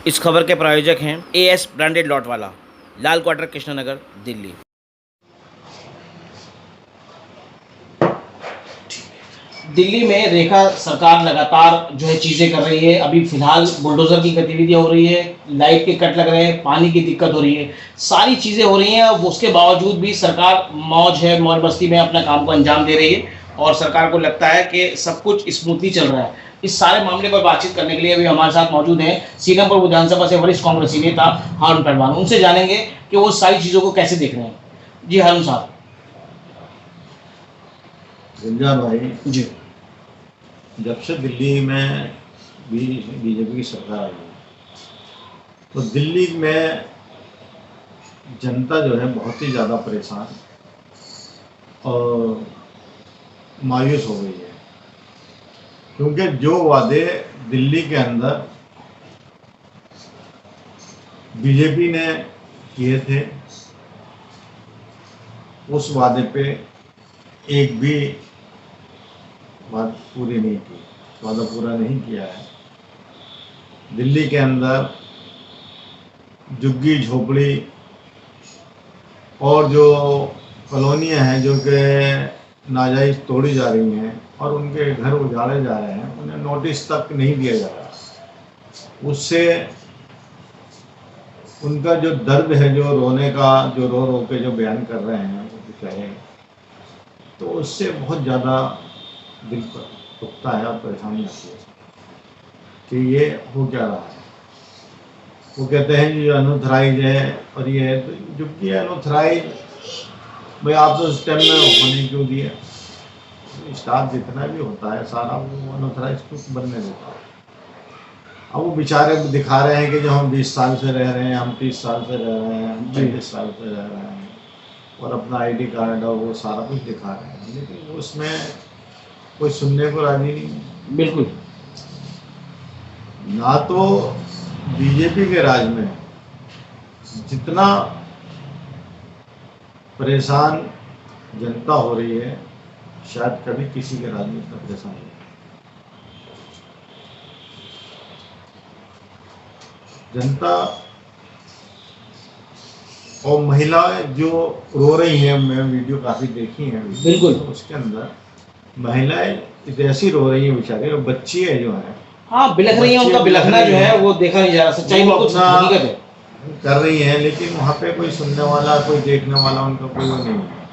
इस खबर के प्रायोजक हैं एएस ब्रांडेड लॉट वाला, लाल क्वार्टर, कृष्णनगर, दिल्ली। दिल्ली में रेखा सरकार लगातार जो है चीज़ें कर रही है। अभी फिलहाल बुलडोजर की गतिविधियां हो रही है, लाइट के कट लग रहे हैं, पानी की दिक्कत हो रही है, सारी चीज़ें हो रही हैं। अब उसके बावजूद भी सरकार मौज मस्ती में अपना काम को अंजाम दे रही है और सरकार को लगता है कि सब कुछ स्मूथली चल रहा है। इस सारे मामले पर बातचीत करने के लिए अभी हमारे साथ मौजूद हैं सीतापुर विधानसभा से वरिष्ठ कांग्रेसी नेता हारून पहलवान। उनसे जानेंगे कि वो सारी चीज़ों को कैसे देख रहे हैं। जी हारून साहब। गुंजान भाई जी। जब से दिल्ली में बीजेपी की सरकार आई है तो दिल्ली में जनता जो है बहुत ही ज़्यादा परेशान और मायूस हो गई है, क्योंकि जो वादे दिल्ली के अंदर बीजेपी ने किए थे उस वादे पे एक भी बात पूरी नहीं की, वादा पूरा नहीं किया है। दिल्ली के अंदर झुग्गी झोपड़ी और जो कॉलोनियाँ हैं जो कि नाजायज़ तोड़ी जा रही हैं और उनके घर उजाड़े जा रहे हैं, उन्हें नोटिस तक नहीं दिया जा रहा। उससे उनका जो दर्द है, जो रोने का, जो रो रो के जो बयान कर रहे हैं कहे, तो उससे बहुत ज़्यादा दिल पर दुखता है और परेशानी आती है कि ये हो क्या रहा है। वो कहते हैं ये अनऑथराइज है और ये है, तो जबकि अनऑथराइज भाई आप तो उस टाइम में होने क्यों दिए? स्टाफ जितना भी होता है सारा वो अनऑथराइज कुछ बनने देता है। अब वो बेचारे दिखा रहे हैं कि जो हम 20 साल से रह रहे हैं, हम 30 साल से रह रहे हैं, हम 35 साल से रह रहे हैं और अपना आईडी कार्ड और वो सारा कुछ दिखा रहे हैं, लेकिन उसमें कोई सुनने को राजी नहीं। बिल्कुल। ना तो बीजेपी के राज में जितना परेशान जनता हो रही है, शायद कभी किसी के राज में इतना परेशान नहीं। जनता और महिलाएं जो रो रही हैं, मैं वीडियो काफ़ी देखी हैं, बिल्कुल। तो उसके अंदर महिलाएं ऐसी रो रही हैं बेचारी, और बच्ची है जो है, हाँ, बिलख रही है। उनका बिलखना जो है वो देखा नहीं जा रहा, सच्चाई में कुछ हकीकत है कर रही हैं, लेकिन वहाँ पे कोई सुनने वाला, कोई देखने वाला उनका कोई वो नहीं है।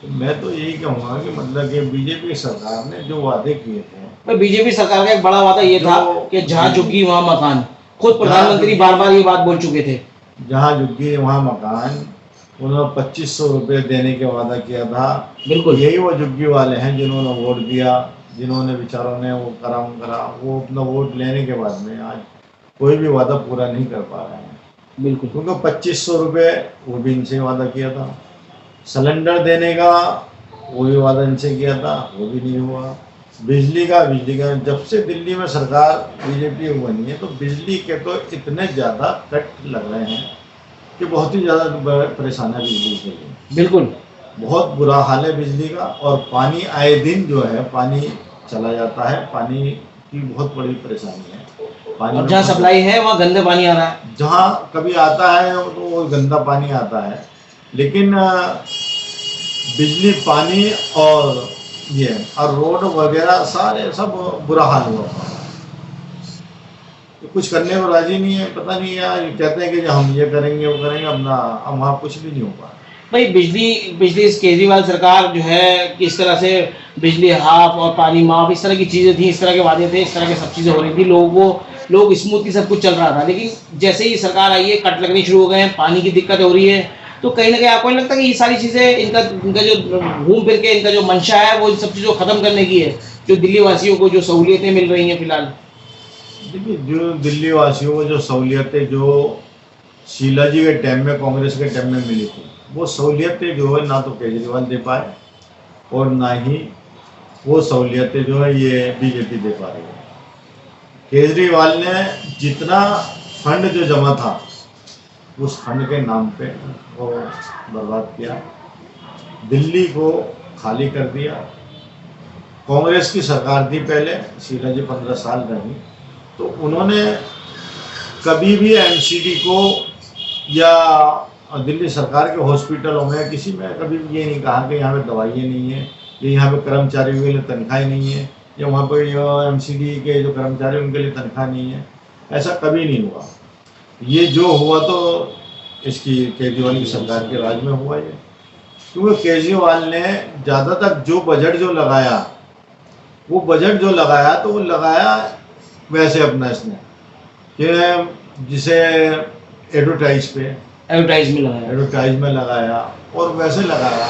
तो मैं तो यही कहूँगा कि मतलब कि बीजेपी सरकार ने जो वादे किए थे, बीजेपी सरकार का एक बड़ा वादा ये था कि जहाँ झुग्गी वहाँ मकान। खुद प्रधानमंत्री बार बार ये बात बोल चुके थे, जहाँ झुग्गी वहाँ मकान। उन्होंने 2500 रुपये देने के वादा किया था। बिल्कुल। यही वो झुग्गी वाले हैं जिन्होंने वोट दिया, जिन्होंने बेचारों ने वो करा, वो अपना वोट लेने के बाद में आज कोई भी वादा पूरा नहीं कर पा रहे हैं। बिल्कुल। क्योंकि 2500 रुपये वो भी इनसे वादा किया था। सिलेंडर देने का वो भी वादा इनसे किया था, वो भी नहीं हुआ। बिजली का जब से दिल्ली में सरकार बीजेपी बनी है तो बिजली के तो इतने ज़्यादा कट लग रहे हैं कि बहुत ही ज़्यादा परेशान है बिजली के लिए। बिल्कुल। बहुत बुरा हाल है बिजली का। और पानी आए दिन जो है पानी चला जाता है, पानी की बहुत बड़ी परेशानी है। पानी और जहाँ सप्लाई है वहाँ गंदा पानी आ रहा है, जहाँ कभी आता है तो वो गंदा पानी आता है, लेकिन बिजली, पानी और ये और रोड वगैरह सारे सब बुरा हाल हुआ। तो कुछ करने को राजी नहीं है। पता नहीं यार, कहते हैं कि हम ये करेंगे वो करेंगे, अपना अब वहाँ कुछ भी नहीं हो पा। भाई बिजली केजरीवाल सरकार जो है किस तरह से बिजली हाफ और पानी माफ, इस तरह की चीज़ें थी, इस तरह के वादे थे, इस तरह की सब चीज़ें हो रही थी, लोग स्मूथली सब कुछ चल रहा था। लेकिन जैसे ही सरकार आई है कट लगनी शुरू हो गए हैं, पानी की दिक्कत हो रही है, तो कहीं ना कहीं आपको नहीं लगता कि ये सारी चीज़ें इनका जो घूम फिर के इनका जो मंशा है वो इन सब चीज़ों को ख़त्म करने की है, जो दिल्ली वासियों को जो सहूलियतें मिल रही हैं फिलहाल? देखिए, जो दिल्ली वासियों को जो सहूलियतें जो शीला जी के टाइम में, कांग्रेस के टाइम में मिली थी, वो सहूलियतें जो है ना तो केजरीवाल दे पाए और ना ही वो सहूलियतें जो है ये बीजेपी दे पा रही है। केजरीवाल ने जितना फंड जो जमा था उस फंड के नाम पे वो बर्बाद किया, दिल्ली को खाली कर दिया। कांग्रेस की सरकार थी पहले, शीला जी 15 साल रही, तो उन्होंने कभी भी एमसीडी को या दिल्ली सरकार के हॉस्पिटलों में किसी में कभी भी ये नहीं कहा कि यहाँ पे दवाइयाँ नहीं है, या यहाँ पे कर्मचारियों के लिए तनख्वाह नहीं है, या वहाँ पर एमसीडी के जो कर्मचारी उनके लिए तनख्वाह नहीं है। ऐसा कभी नहीं हुआ। ये जो हुआ तो इसकी केजरीवाल की सरकार के राज में हुआ ये, क्योंकि केजरीवाल ने ज़्यादातर जो बजट जो लगाया, वो बजट जो लगाया तो वो लगाया वैसे अपना इसने कि जिसे एडवर्टाइज में लगाया और वैसे लगाया।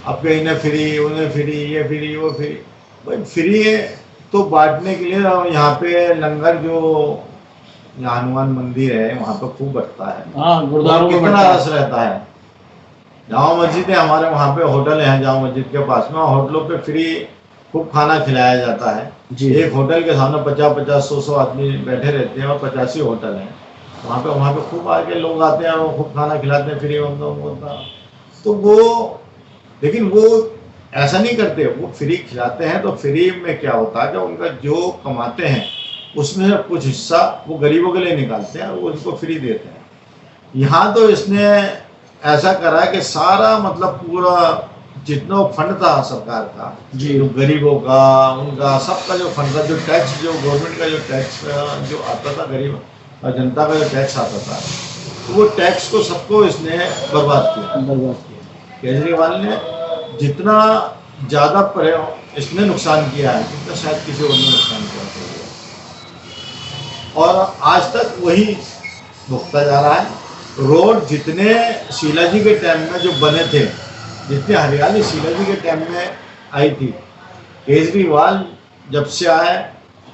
अब कहीं इन्हें फ्री, उन्हें फ्री, ये फ्री, वो फ्री। भाई फ्री है तो बांटने के लिए यहाँ पे लंगर जो यहाँ हनुमान मंदिर है वहाँ पे खूब बटता है। हाँ, गुरुद्वारों में कितना रस रहता है। जामा मस्जिद है हमारे, वहाँ पे होटल है जामा मस्जिद के पास में, होटलों पे फ्री खूब खाना खिलाया जाता है जी। एक होटल के सामने 50-50, 100-100 आदमी बैठे रहते हैं और 85 होटल हैं वहाँ पे खूब आके लोग आते हैं और खूब खाना खिलाते हैं फ्री होता। तो वो, लेकिन वो ऐसा नहीं करते, वो फ्री खिलाते हैं तो फ्री में क्या होता है कि उनका जो कमाते हैं उसमें से कुछ हिस्सा वो गरीबों के लिए निकालते हैं और वो उनको फ्री देते हैं। यहाँ तो इसने ऐसा करा कि सारा मतलब पूरा जितना फंड था सरकार का जी, जो गरीबों का, उनका सबका जो फंड था, जो टैक्स, जो गवर्नमेंट का जो टैक्स जो आता था, गरीब और जनता का जो टैक्स आता था, तो वो टैक्स को सबको इसने बर्बाद किया। केजरीवाल ने जितना ज़्यादा इसने नुकसान किया है उतना शायद किसी और ने नुकसान किया और आज तक वही भुगता जा रहा है। रोड जितने शीला जी के टाइम में जो बने थे, जितनी हरियाली शीला जी के टाइम में आई थी, केजरीवाल जब से आए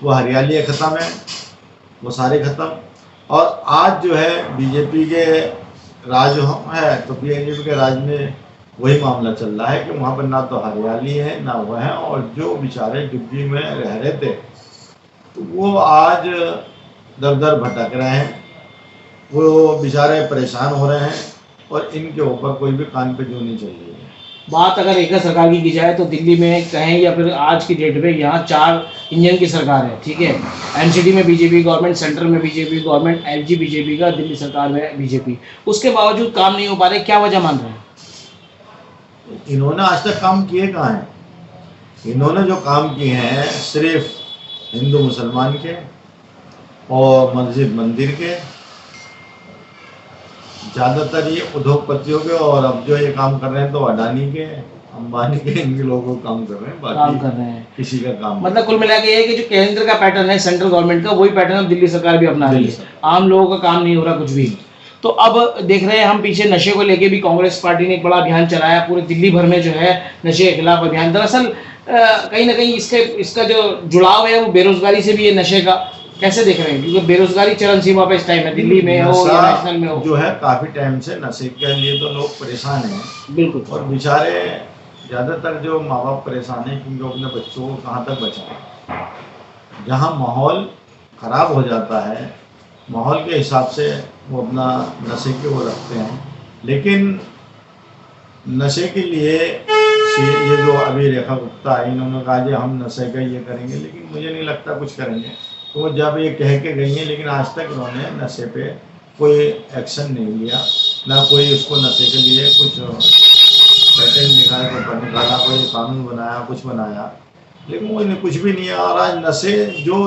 वो हरियाली ख़त्म है, वो सारे ख़त्म। और आज जो है बीजेपी के राज है तो बीजेपी के राज में वही मामला चल रहा है कि वहाँ पर ना तो हरियाली है ना वो है, और जो बेचारे डिब्बी में रह रहे थे तो वो आज दर दर भटक रहे हैं, वो बेचारे परेशान हो रहे हैं और इनके ऊपर कोई भी कान पे जू नहीं चल रही है। बात अगर एक सरकार की जाए तो दिल्ली में कहें या फिर आज की डेट में यहाँ 4 इंजन की सरकार है, ठीक है। एमसीडी में बीजेपी गवर्नमेंट, सेंटर में बीजेपी गवर्नमेंट, एलजी बीजेपी का, दिल्ली सरकार में बीजेपी, उसके बावजूद काम नहीं हो पा रहे, क्या वजह मान रहे हैं? इन्होंने आज तक काम किए कहाँ हैं? इन्होंने जो काम किए हैं सिर्फ हिंदू मुसलमान के और मस्जिद मंदिर के, ज़्यादातर ये उद्योगपतियों के, और अब जो ये काम कर रहे हैं तो अडानी के, अंबानी के, इनके लोगों को काम कर रहे हैं, बाकी किसी का काम। मतलब कुल मिला के ये कि जो केंद्र का पैटर्न है सेंट्रल गवर्नमेंट का, वही पैटर्न अब दिल्ली सरकार भी अपना रही है। आम लोगों का काम नहीं हो रहा कुछ भी। तो अब देख रहे हैं हम पीछे नशे को लेके भी कांग्रेस पार्टी ने एक बड़ा अभियान चलाया, पूरे दिल्ली भर में जो है नशे के खिलाफ अभियान। दरअसल कहीं ना कहीं इसका जो जुड़ाव है वो बेरोजगारी से भी है। नशे का कैसे देख रहे हैं, क्योंकि बेरोजगारी चरम सीमा पे इस टाइम है, दिल्ली में हो या नेशनल में हो, जो है काफी टाइम से नशे के लिए तो लोग परेशान हैं। बिल्कुल। और बेचारे ज़्यादातर जो माँ बाप परेशान हैं क्योंकि अपने बच्चों को कहाँ तक बचाएं। जहाँ माहौल ख़राब हो जाता है, माहौल के हिसाब से वो अपना नशे के वो रखते हैं। लेकिन नशे के लिए ये जो अभी रेखा गुप्ता है, इन्होंने कहा जी हम नशे का ये करेंगे, लेकिन मुझे नहीं लगता कुछ करेंगे। तो जब ये कह के गई हैं, लेकिन आज तक इन्होंने नशे पे कोई एक्शन नहीं लिया, ना कोई उसको नशे के लिए कुछ पैटर्न निकाला, कोई कानून बनाया, कुछ बनाया, लेकिन वो कुछ भी नहीं है। और आज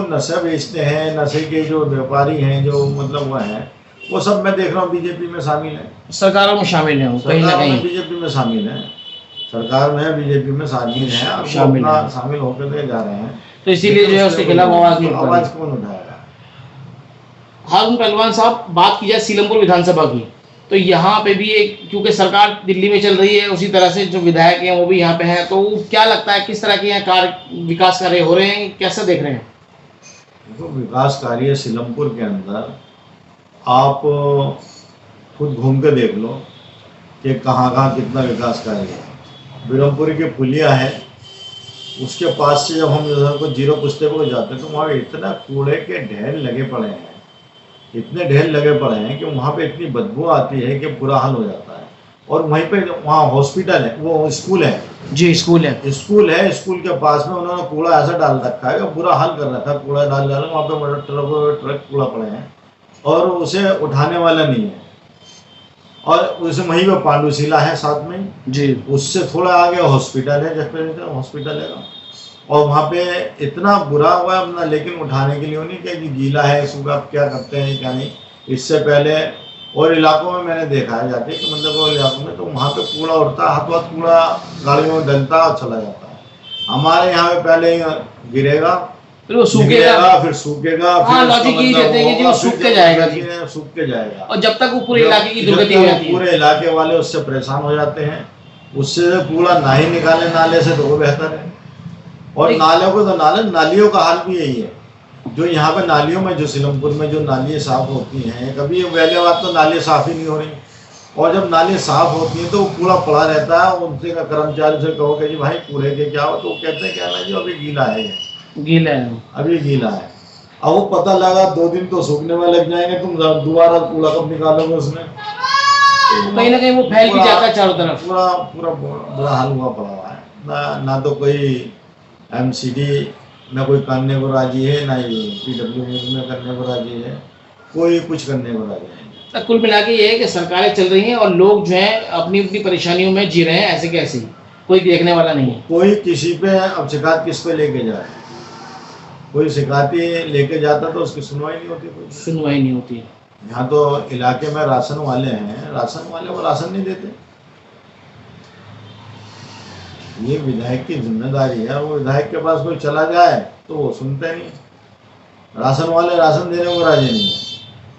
नशा बेचते हैं, नशे के जो व्यापारी हैं, जो मतलब वो हैं, वो सब मैं देख रहा हूँ बीजेपी में शामिल है, सरकारों में शामिल है, कहीं ना कहीं बीजेपी में शामिल है, सरकार में बीजेपी में शामिल है, अब शामिल होकर के जा रहे हैं। तो इसीलिए जो है उसके खिलाफ आवाज कौन उठाएगा? हारून पहलवान साहब, बात की जाए सीलमपुर विधानसभा की, तो यहाँ पे भी एक, क्योंकि सरकार दिल्ली में चल रही है, उसी तरह से जो विधायक हैं वो भी यहाँ पे हैं, तो क्या लगता है किस तरह के यहाँ विकास कार्य हो रहे हैं, कैसे देख रहे हैं? देखो, विकास कार्य सीलमपुर के अंदर आप खुद घूम के देख लो कि कहाँ कितना विकास कार्य है। बिरमपुर की पुलिया है, उसके पास से जब हम इधर को जीरो पुस्ते को जाते हैं तो वहाँ इतना कूड़े के ढेर लगे पड़े हैं, इतने ढेर लगे पड़े हैं कि वहाँ पे इतनी बदबू आती है कि बुरा हाल हो जाता है। और वहीं पे वहाँ हॉस्पिटल है, वो स्कूल है जी, स्कूल है, स्कूल के पास में उन्होंने कूड़ा ऐसा डाल रखा है कि बुरा हाल कर रखा है, कूड़ा डाल वहाँ पे ट्रक कूड़ा पड़े हैं। और उसे उठाने वाला नहीं है। और उसे वहीं पे पांडुशिला है साथ में जी। उससे थोड़ा आगे हॉस्पिटल है, जसप्रीत हॉस्पिटल है, और वहाँ पे इतना बुरा हुआ है अपना, लेकिन उठाने के लिए नहीं क्या कि गीला है सूखा, क्या करते हैं क्या नहीं। इससे पहले और इलाकों में मैंने देखा है जाके कि मतलब वो इलाकों में तो वहाँ पे कूड़ा उड़ता, हाथों हाथ कूड़ा गाड़ियों में डलता और चला जाता है। हमारे यहाँ पे पहले गिरेगा, फिर वो सूखेगा, फिर सूखेगा, हाँ, लॉजिक यही रहते हैं कि वो सूख के जाएगा, सूख के जाएगा, और जब तक वो पूरे इलाके की दुर्गति हो जाती है, पूरे इलाके वाले उससे परेशान हो जाते हैं। उससे कूड़ा ना ही निकाले नाले से तो वो बेहतर है। और नालों को तो नालियों का हाल भी यही है। जो यहाँ पे नालियों में, जो सीलमपुर में जो नालियाँ साफ होती हैं, कभी पहले बात तो नालियाँ साफ ही नहीं हो रही, और जब नाली साफ होती हैं तो वो कूड़ा पड़ा रहता है। उनसे कर्मचारी से कहो कि जी भाई कूड़े के क्या हो, तो वो कहते हैं क्या ना जी अभी गीला है, गीला है, अभी गीला है। अब वो पता लगा 2 दिन तो सूखने में लग जाएंगे, तुम दोबारा कूड़ा कब निकालोगे उसमें, तो कहीं ना कहीं वो फैल भी जाता है चारों तरफ। पूरा बुरा हाल हुआ पड़ा हुआ है। ना तो कोई MCD ना कोई करने को राजी है, ना ही PWD में करने को राजी है, कोई कुछ करने को राजी नहीं। तो कुल मिला के ये है कि सरकारें चल रही हैं और लोग जो है अपनी अपनी परेशानियों में जी रहे हैं ऐसे के ऐसे, कोई देखने वाला नहीं है। कोई किसी पे अब शिकायत किस पे लेके जाए, कोई शिकायत लेके जाता तो उसकी सुनवाई नहीं होती, कोई सुनवाई नहीं होती है। यहाँ तो इलाके में राशन वाले हैं, राशन वाले वो राशन नहीं देते। ये विधायक की जिम्मेदारी है, वो विधायक के पास कोई चला जाए तो वो सुनते नहीं, राशन वाले राशन देने को राजी नहीं है।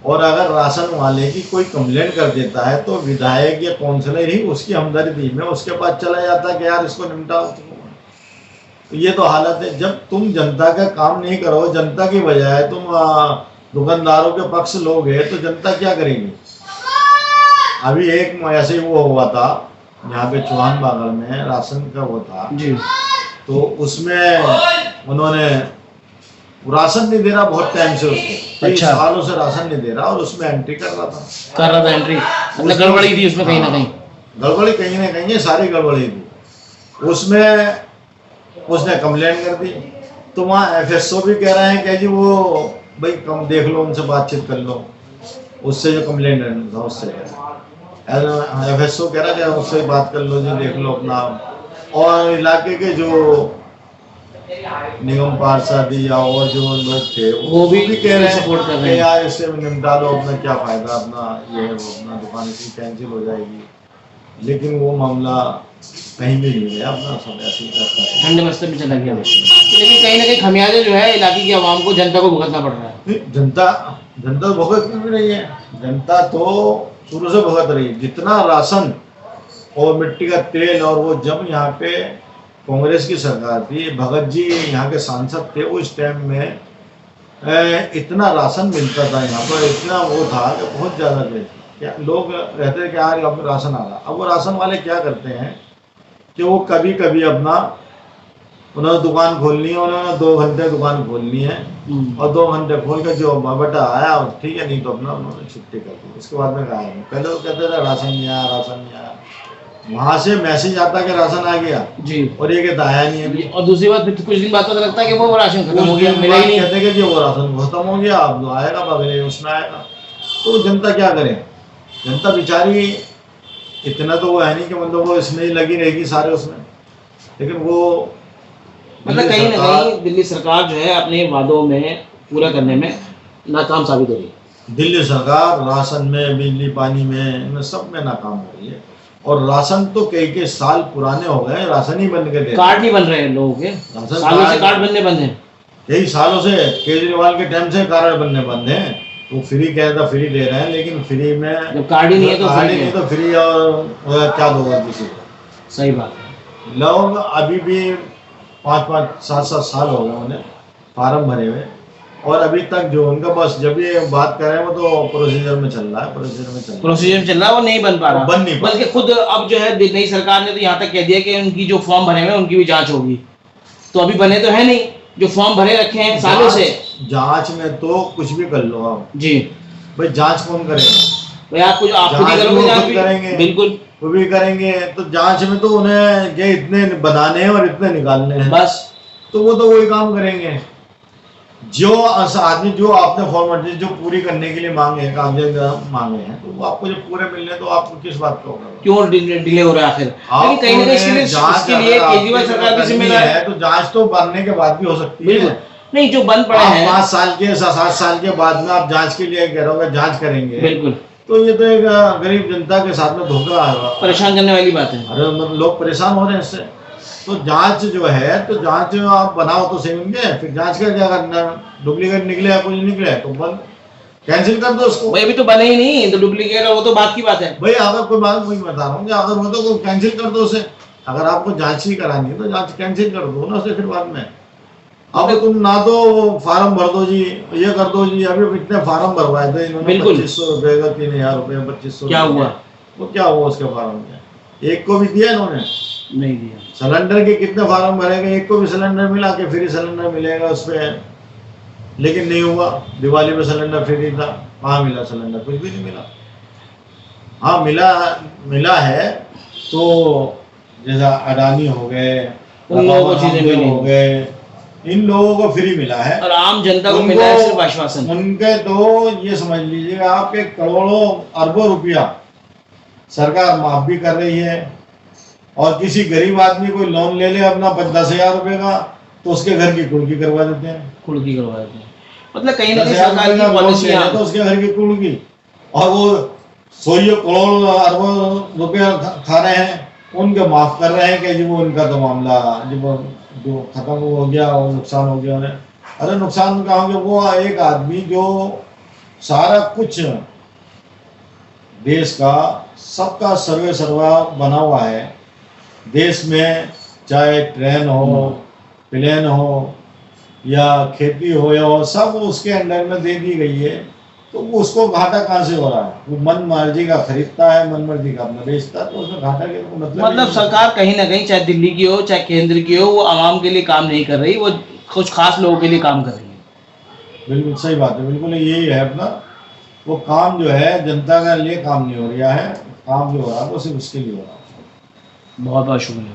और अगर राशन वाले की कोई कंप्लेंट कर देता है तो विधायक या काउंसलर ही उसकी हमदर्दी में उसके पास चला जाता है कि यार इसको निपटाओ। तो ये तो हालत है, जब तुम जनता का काम नहीं करो, जनता की बजाय तुम दुकानदारों के पक्ष लोग है, तो जनता क्या करेगी। अभी एक ऐसे ही वो हुआ था यहाँ पे चौहान बागल में, राशन का वो था जी, तो उसमें उन्होंने राशन नहीं दे रहा बहुत टाइम से, उसको अच्छा, सालों से राशन नहीं दे रहा, और उसमें एंट्री कर रहा था एंट्री, मतलब गड़बड़ी थी उसमें, कहीं ना कहीं गड़बड़ी, कहीं ना कहीं सारी गड़बड़ी थी उसमें। उसने कंप्लेंट कर दी, तो वहाँ FSO भी कह रहे हैं कि जी वो भाई कम देख लो, उनसे बातचीत कर लो, उससे जो कंप्लेंट था उससे FSO कह रहा है उससे बात कर लो जी, देख लो अपना। और इलाके के जो निगम पार्षद या और जो लोग थे वो भी कह रहे हैं सपोर्ट कर रहे हैं, यार इससे निपटा लो, अपना क्या फायदा, अपना ये है वो अपना दुकान की कैंसिल हो जाएगी। लेकिन वो मामला कहीं भी नहीं गया, अपना सब ऐसे ही ठंडे बस्ते में चला गया। लेकिन कहीं ना कहीं खमियाजा जो है इलाके की आवाम को, जनता को भुगतना पड़ रहा है। जनता तो भुगत भी नहीं है, जनता तो शुरू से भुगत रही है। जितना राशन और मिट्टी का तेल, और वो जब यहाँ पे कांग्रेस की सरकार थी, भगत जी यहाँ के सांसद थे, उस टाइम में इतना राशन मिलता था यहाँ पर, इतना वो था कि बहुत ज़्यादा क्या लोग रहते थे कि यार अब राशन आ रहा। अब वो राशन वाले क्या करते हैं कि वो कभी कभी अपना, उन्होंने दुकान खोलनी है, उन्होंने 2 घंटे दुकान खोलनी है, और 2 घंटे खोल के जो बटा आया ठीक है, नहीं तो अपना उन्होंने छुट्टी कर दी। उसके बाद में कहा, पहले तो कहते थे राशन नहीं आया, राशन नहीं आया, वहाँ से मैसेज आता कि राशन आ गया जी, और ये कहता आया नहीं अभी। और दूसरी बात फिर कुछ दिन बाद पता लगता है कि वो राशन खत्म हो गया, मिला ही नहीं, कहते कि जी वो राशन खत्म हो गया, अब आएगा बगले उसमें आएगा। तो जनता क्या करे, जनता बेचारी इतना तो वो है नहीं कि मतलब वो इसमें ही लगी रहेगी सारे उसमें, लेकिन वो मतलब कहीं ना कहीं दिल्ली सरकार जो है अपने वादों में पूरा करने में नाकाम साबित हो रही है। दिल्ली सरकार राशन में, बिजली पानी में, इनमें सब में नाकाम हो रही है। और राशन तो कई साल पुराने हो गए, राशन ही बन के, कार्ड नहीं बन रहे हैं लोगों के, सालों से कार्ड बनने बंद हैं, कई सालों से केजरीवाल के टाइम से कार्ड बनने बंद हैं। वो फ्री कहता फ्री दे रहे हैं, लेकिन फ्री में जब कार्ड ही नहीं है तो फ्री और क्या दोगा किसी को। सही बात है। लोग अभी भी 5-5, 7-7 साल हो गए उन्हें फार्म भरे हुए, और अभी तक जो उनका बस जब ये बात कर रहे हैं वो तो प्रोसीजर में चल रहा है, प्रोसीजर में चल रहा है, वो नहीं बन पा रहा, बन नहीं, बल्कि खुद अब जो है नई सरकार ने तो यहाँ तक कह दिया कि उनकी जो फॉर्म भरे हुए हैं उनकी भी जांच होगी। तो अभी बने तो है नहीं, जो फॉर्म भरे रखे हैं सालों से। जांच में तो कुछ भी कर लो आप जी, भाई जांच कौन करेगा भाई, आप कुछ आप खुद ही करोगे, जांच भी करेंगे, बिल्कुल वो भी करेंगे। तो जांच में तो उन्हें ये इतने बनाने हैं और इतने निकालने हैं, बस, तो वो तो वही काम करेंगे। जो आदमी जो आपने फॉर्मेलिटी जो पूरी करने के लिए मांगे हैं, कागजात मांगे हैं, तो वो आपको जब पूरे मिलने तो आपको किस बात का होगा? क्यों डिले हो रहा है आखिर? लेकिन कहीं ना कहीं इसके लिए केजरीवाल सरकार भी जिम्मेदार है। तो जांच तो बनने के बाद भी हो सकती है। नहीं, जो बंद पड़े हैं 5 साल के 7 साल के बाद में आप जांच के लिए कह रहे हो जांच करेंगे, बिल्कुल, तो ये तो एक गरीब जनता के साथ में धोखा है, परेशान करने वाली बात है। अरे मतलब लोग परेशान हो रहे हैं इससे। तो जांच जो है, तो जांच आप बनाओ तो सही होंगे, फिर जांच का क्या करना? डुप्लीकेट निकले या कुछ निकले तो बंद कैंसिल कर दो उसको। भाई अभी तो बने ही नहीं, तो डुप्लीकेट वो तो बात की बात है भाई अगर कोई बात वही बता रहा हूँ, अगर वो तो कैंसिल कर दो उसे। अगर आपको जांच ही करानी है तो जांच कैंसिल कर दो ना उसे, फिर बाद में अब तुम ना तो फार्म भर दो जी, ये कर दो जी। अभी इतने फार्म भरवाए थे इन्होंने, 2500 रुपए का, 3000 रुपए, 2500। क्या हुआ? वो क्या हुआ उसके फार्म में? एक को भी दिया इन्होंने? नहीं दिया। सिलेंडर के कितने फार्म भरेंगे? एक को भी सिलेंडर मिला के फ्री सिलेंडर मिलेगा उस पर, लेकिन नहीं हुआ। दिवाली पे सिलेंडर फ्री था, कहाँ मिला सिलेंडर? कुछ भी नहीं मिला। हाँ मिला है तो जैसा अडानी हो गए, उन लोगों को चीजें मिली हो गए, इन लोगों को फ्री मिला है, और आम जनता को मिला है सिर्फ आश्वासन। उनके तो ये समझ लीजिएगा आपके करोड़ों अरबों रुपया सरकार माफ भी कर रही है। और किसी गरीब आदमी कोई लोन ले ले अपना 10,000 रुपए का, तो उसके घर की कुर्की करवा देते हैं। कुर्की करवा देते हैं, मतलब कहीं ना कहीं सरकार की पॉलिसी है तो उसके घर की कुर्की, और वो 100 करोड़ अरबों रुपया खा रहे हैं, उनके माफ कर रहे हैं कि जी वो उनका तो मामला जो खत्म हो गया, वो नुकसान हो गया उन्हें। अरे नुकसान का हो गया, वो एक आदमी जो सारा कुछ देश का सबका सर्वे सर्वा बना हुआ है देश में, चाहे ट्रेन हो, प्लेन हो या खेती हो या हो, सब उसके अंडर में दे दी गई है। तो उसको घाटा कहाँ से हो रहा है? वो मन मर्जी का खरीदता है, मन मर्जी का अपना बेचता है, तो उसमें घाटा के मतलब सरकार कहीं ना कहीं, चाहे दिल्ली की हो चाहे केंद्र की हो, वो आवाम के लिए काम नहीं कर रही, वो कुछ खास लोगों के लिए काम कर रही है। बिल्कुल सही बात है, बिल्कुल यही है अपना। वो काम जो है जनता के लिए काम नहीं हो रहा है, काम जो हो रहा है वो सिर्फ उसके लिए हो रहा है। बहुत बहुत शुक्रिया।